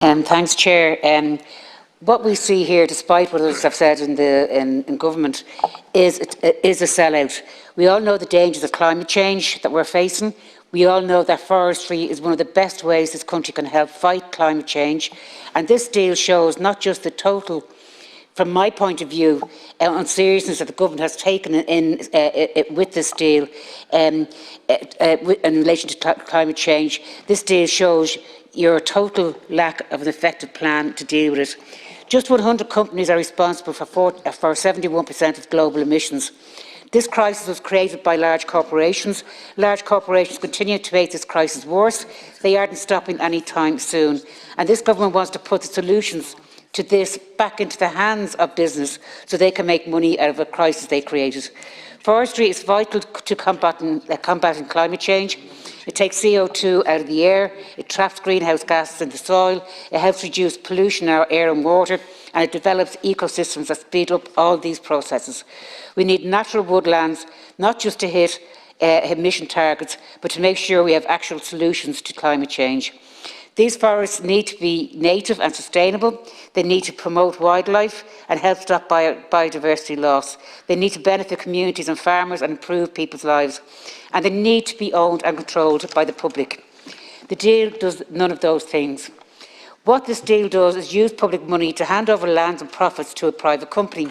Thanks, Chair. What we see here, despite what others have said in government, is a sellout. We all know the dangers of climate change that we're facing. We all know that forestry is one of the best ways this country can help fight climate change. And this deal shows not just the total, from my point of view, on seriousness that the government has taken with this deal in relation to climate change. This deal shows your total lack of an effective plan to deal with it. Just 100 companies are responsible for 71% of global emissions. This crisis was created by large corporations. Large corporations continue to make this crisis worse. They aren't stopping anytime soon. And this government wants to put the solutions to this back into the hands of business so they can make money out of a crisis they created. Forestry is vital to combating climate change. It takes CO2 out of the air, it traps greenhouse gases in the soil, it helps reduce pollution in our air and water, and it develops ecosystems that speed up all these processes. We need natural woodlands, not just to hit emission targets, but to make sure we have actual solutions to climate change. These forests need to be native and sustainable. They need to promote wildlife and help stop biodiversity loss. They need to benefit communities and farmers and improve people's lives. And they need to be owned and controlled by the public. The deal does none of those things. What this deal does is use public money to hand over lands and profits to a private company.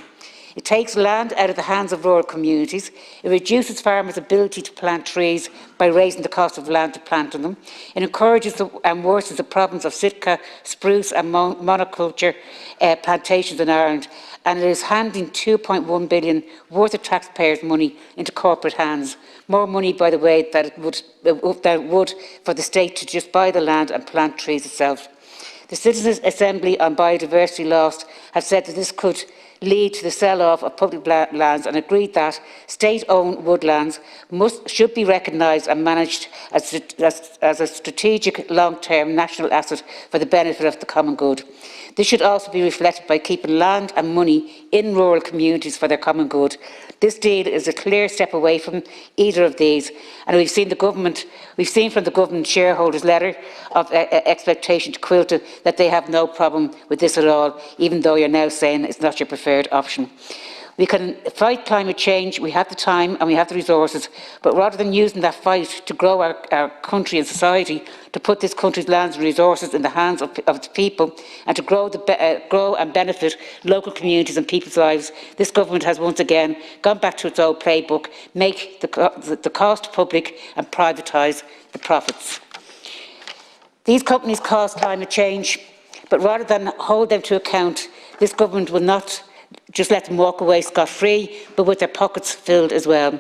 It takes land out of the hands of rural communities. It reduces farmers' ability to plant trees by raising the cost of land to plant on them. It encourages and worsens the problems of Sitka, spruce and monoculture plantations in Ireland. And it is handing £2.1 billion worth of taxpayers' money into corporate hands. More money, by the way, than it would for the state to just buy the land and plant trees itself. The Citizens' Assembly on Biodiversity Loss have said that this could lead to the sell-off of public lands and agreed that state-owned woodlands should be recognised and managed as a strategic long-term national asset for the benefit of the common good. This should also be reflected by keeping land and money in rural communities for their common good. This deal is a clear step away from either of these, and we've seen from the government shareholders' letter of expectation to Quilta that they have no problem with this at all, even though you're now saying it's not your preferred option. We can fight climate change, we have the time and we have the resources, but rather than using that fight to grow our country and society, to put this country's lands and resources in the hands of its people and to grow and benefit local communities and people's lives, this government has once again gone back to its old playbook, make the cost public and privatise the profits. These companies cause climate change, but rather than hold them to account, this government will not just let them walk away scot-free, but with their pockets filled as well.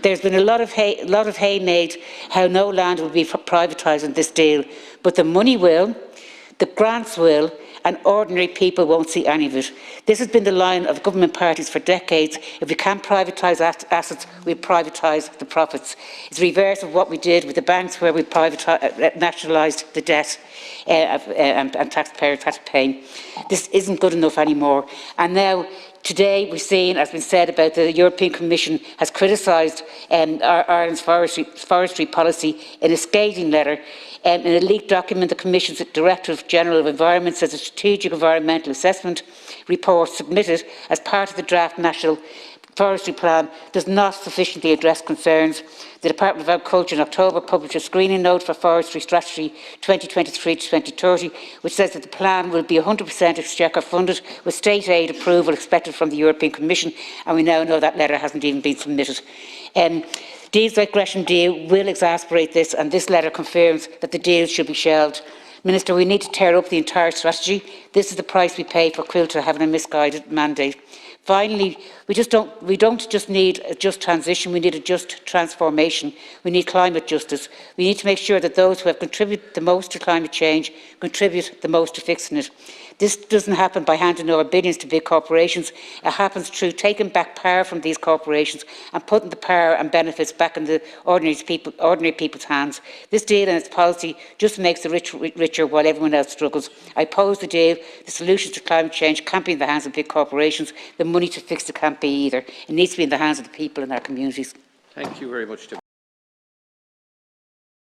There's been a lot of hay made how no land will be privatised in this deal, but the money will, the grants will, and ordinary people won't see any of it. This has been the line of government parties for decades. If we can't privatise assets, we privatise the profits. It's the reverse of what we did with the banks, where we nationalised the debt and taxpayers had to pay. This isn't good enough anymore. And now, today, we've seen, as has been said, about the European Commission has criticised Ireland's forestry policy in a scathing letter. In a leaked document, the Commission's Directorate General of Environment says a strategic environmental assessment report submitted as part of the draft National Forestry Plan does not sufficiently address concerns. The Department of Agriculture in October published a screening note for Forestry Strategy 2023 to 2030, which says that the plan will be 100% exchequer funded, with state aid approval expected from the European Commission, and we now know that letter hasn't even been submitted. Deals like Gresham deal will exasperate this, and this letter confirms that the deal should be shelved. Minister, we need to tear up the entire strategy. This is the price we pay for Quilter having a misguided mandate. Finally, we don't just need a just transition, we need a just transformation. We need climate justice. We need to make sure that those who have contributed the most to climate change contribute the most to fixing it. This doesn't happen by handing over billions to big corporations. It happens through taking back power from these corporations and putting the power and benefits back in the ordinary people's hands. This deal and its policy just makes the rich richer while everyone else struggles. I oppose the deal. The solutions to climate change can't be in the hands of big corporations. The money to fix it can't be either. It needs to be in the hands of the people in our communities. Thank you very much.